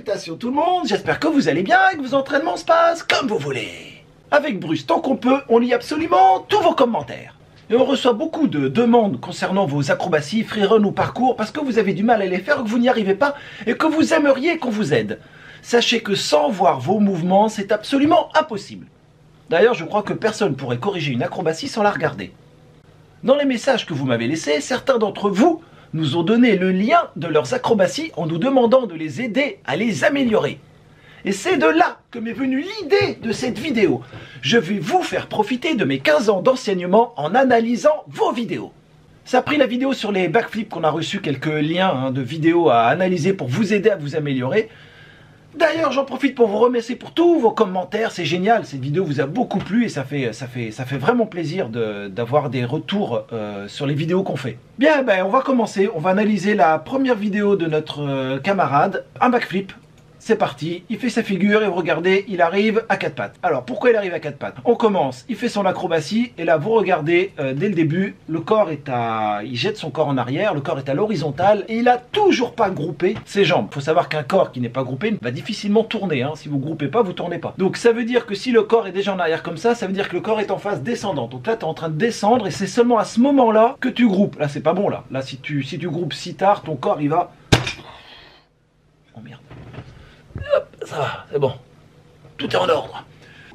Salutations tout le monde, j'espère que vous allez bien et que vos entraînements se passent comme vous voulez. Avec Bruce, tant qu'on peut, on lit absolument tous vos commentaires. Et on reçoit beaucoup de demandes concernant vos acrobaties, freerun ou parcours parce que vous avez du mal à les faire, que vous n'y arrivez pas et que vous aimeriez qu'on vous aide. Sachez que sans voir vos mouvements, c'est absolument impossible. D'ailleurs, je crois que personne ne pourrait corriger une acrobatie sans la regarder. Dans les messages que vous m'avez laissés, certains d'entre vous nous ont donné le lien de leurs acrobaties en nous demandant de les aider à les améliorer. Et c'est de là que m'est venue l'idée de cette vidéo. Je vais vous faire profiter de mes 15 ans d'enseignement en analysant vos vidéos. Ça a pris la vidéo sur les backflips qu'on a reçu quelques liens de vidéos à analyser pour vous aider à vous améliorer. D'ailleurs, j'en profite pour vous remercier pour tous vos commentaires, c'est génial, cette vidéo vous a beaucoup plu et ça fait vraiment plaisir d'avoir des retours sur les vidéos qu'on fait. Bien, on va commencer, on va analyser la première vidéo de notre camarade, un backflip. C'est parti, il fait sa figure et vous regardez, il arrive à 4 pattes. Alors pourquoi il arrive à 4 pattes? On commence, il fait son acrobatie et là vous regardez dès le début, le corps est il jette son corps en arrière, le corps est à l'horizontale et il a toujours pas groupé ses jambes. Il faut savoir qu'un corps qui n'est pas groupé va difficilement tourner, hein. Si vous groupez pas, vous tournez pas. Donc ça veut dire que si le corps est déjà en arrière comme ça veut dire que le corps est en phase descendante. Donc là tu es en train de descendre et c'est seulement à ce moment-là que tu groupes. Là c'est pas bon là. Là si tu groupes si tard, ton corps il va... Oh merde. Hop, ça va, c'est bon. Tout est en ordre.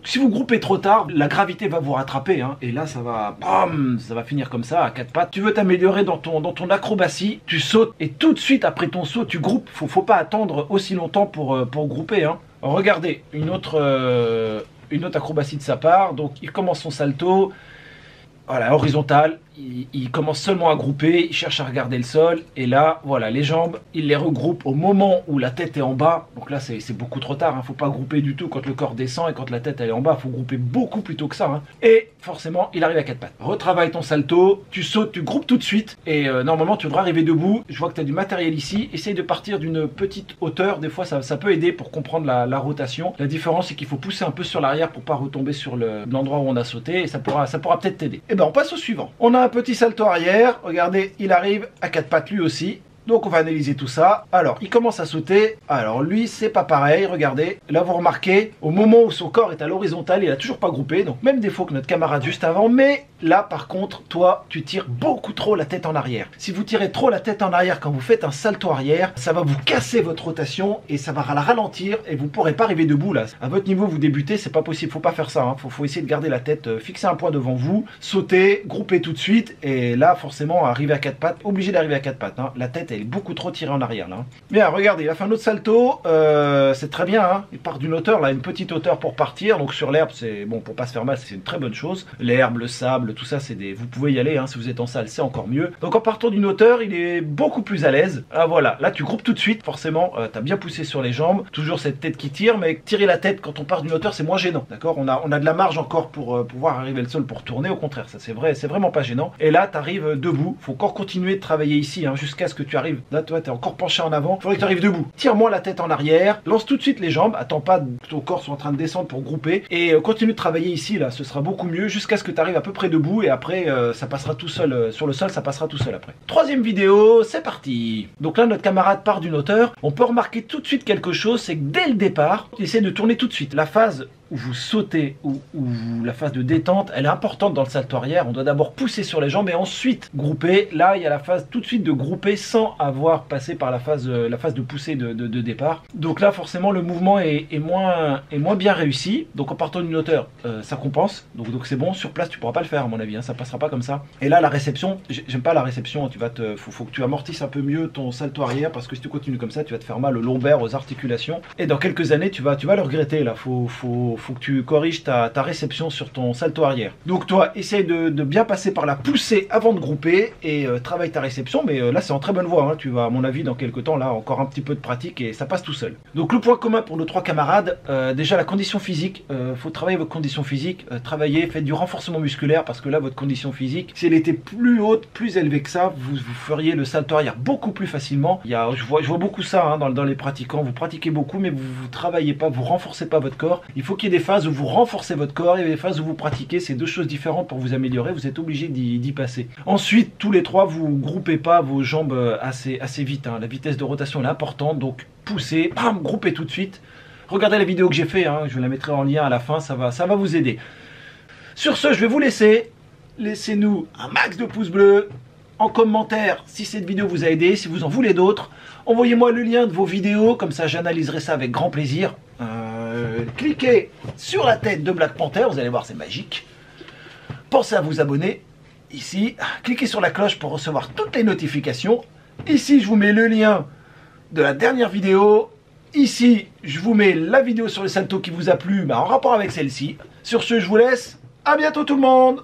Si vous groupez trop tard, la gravité va vous rattraper, hein, et là ça va finir comme ça, à 4 pattes. Tu veux t'améliorer dans ton acrobatie, tu sautes, et tout de suite après ton saut, tu groupes. Faut pas attendre aussi longtemps pour grouper. Hein. Regardez, une autre acrobatie de sa part. Donc il commence son salto, voilà, horizontal. Il commence seulement à grouper, il cherche à regarder le sol, et là, voilà, les jambes, il les regroupe au moment où la tête est en bas. Donc là, c'est beaucoup trop tard, hein. Faut pas grouper du tout quand le corps descend et quand la tête elle est en bas, faut grouper beaucoup plus tôt que ça. Hein. Et forcément, il arrive à 4 pattes. Retravaille ton salto, tu sautes, tu groupes tout de suite, et normalement, tu devras arriver debout. Je vois que tu as du matériel ici, essaye de partir d'une petite hauteur, des fois, ça peut aider pour comprendre la rotation. La différence, c'est qu'il faut pousser un peu sur l'arrière pour pas retomber sur l'endroit où on a sauté, et ça pourra peut-être t'aider. Et ben, on passe au suivant. On a un petit salto arrière, regardez, il arrive à 4 pattes lui aussi. Donc on va analyser tout ça. Alors il commence à sauter. Alors lui c'est pas pareil, regardez. Là vous remarquez, au moment où son corps est à l'horizontale, il a toujours pas groupé. Donc même défaut que notre camarade juste avant. Mais là par contre, toi tu tires beaucoup trop la tête en arrière. Si vous tirez trop la tête en arrière quand vous faites un salto arrière, ça va vous casser votre rotation et ça va la ralentir et vous pourrez pas arriver debout là. À votre niveau vous débutez, c'est pas possible, faut pas faire ça. Hein. Faut essayer de garder la tête, fixer un point devant vous, sauter, grouper tout de suite. Et là forcément arriver à 4 pattes, obligé d'arriver à 4 pattes. Hein. La tête elle est beaucoup trop tirée en arrière là. Bien, regardez, il a fait un autre salto, c'est très bien, hein. Il part d'une hauteur, là, une petite hauteur pour partir, donc sur l'herbe, c'est bon, pour pas se faire mal, c'est une très bonne chose. L'herbe, le sable, tout ça, vous pouvez y aller, hein, si vous êtes en salle, c'est encore mieux. Donc en partant d'une hauteur, il est beaucoup plus à l'aise. Ah voilà, là tu groupes tout de suite, forcément, t'as bien poussé sur les jambes, toujours cette tête qui tire, mais tirer la tête quand on part d'une hauteur, c'est moins gênant, d'accord? On a de la marge encore pour pouvoir arriver le sol pour tourner, au contraire, ça c'est vrai, c'est vraiment pas gênant. Et là, t'arrives debout, faut encore continuer de travailler ici, hein, jusqu'à ce que tu arrives. Là, toi, t'es encore penché en avant. Il faudrait que tu arrives debout. Tire-moi la tête en arrière. Lance tout de suite les jambes. Attends pas que ton corps soit en train de descendre pour grouper. Et continue de travailler ici, là. Ce sera beaucoup mieux jusqu'à ce que tu arrives à peu près debout. Et après, ça passera tout seul. Sur le sol, ça passera tout seul après. Troisième vidéo, c'est parti. Donc là, notre camarade part d'une hauteur. On peut remarquer tout de suite quelque chose. C'est que dès le départ, il essaie de tourner tout de suite. La phase où vous sautez, ou la phase de détente, elle est importante dans le salto arrière. On doit d'abord pousser sur les jambes et ensuite grouper. Là, il y a la phase tout de suite de grouper sans avoir passé par la phase de poussée de départ. Donc là, forcément, le mouvement est moins bien réussi. Donc en partant d'une hauteur, ça compense. Donc c'est bon. Sur place, tu pourras pas le faire, à mon avis. Hein, ça passera pas comme ça. Et là, la réception, j'aime pas la réception. Faut que tu amortisses un peu mieux ton salto arrière parce que si tu continues comme ça, tu vas te faire mal au lombaire, aux articulations. Et dans quelques années, tu vas le regretter. Là, faut que tu corriges ta réception sur ton salto arrière. Donc toi, essaye de bien passer par la poussée avant de grouper et travaille ta réception, mais là c'est en très bonne voie, hein. Tu vas, à mon avis, dans quelques temps, là, encore un petit peu de pratique et ça passe tout seul. Donc le point commun pour nos trois camarades, déjà la condition physique, faut travailler votre condition physique, faites du renforcement musculaire parce que là, votre condition physique, si elle était plus haute, plus élevée que ça, vous feriez le salto arrière beaucoup plus facilement. Je vois beaucoup ça, hein, dans les pratiquants, vous pratiquez beaucoup, mais vous travaillez pas, vous renforcez pas votre corps. Il faut qu'il y ait des phases où vous renforcez votre corps et des phases où vous pratiquez. C'est deux choses différentes pour vous améliorer. Vous êtes obligé d'y passer. Ensuite, tous les trois, vous groupez pas vos jambes assez vite. Hein. La vitesse de rotation est importante, donc poussez, bam, groupez tout de suite. Regardez la vidéo que j'ai fait, hein. Je la mettrai en lien à la fin, ça va vous aider. Sur ce, je vais vous laisser. Laissez-nous un max de pouces bleus. En commentaire si cette vidéo vous a aidé, si vous en voulez d'autres. Envoyez-moi le lien de vos vidéos, comme ça j'analyserai ça avec grand plaisir. Cliquez sur la tête de Black Panther, vous allez voir, c'est magique. Pensez à vous abonner ici. Cliquez sur la cloche pour recevoir toutes les notifications. Ici, je vous mets le lien de la dernière vidéo. Ici, je vous mets la vidéo sur le salto qui vous a plu, en rapport avec celle-ci. Sur ce, je vous laisse. À bientôt tout le monde!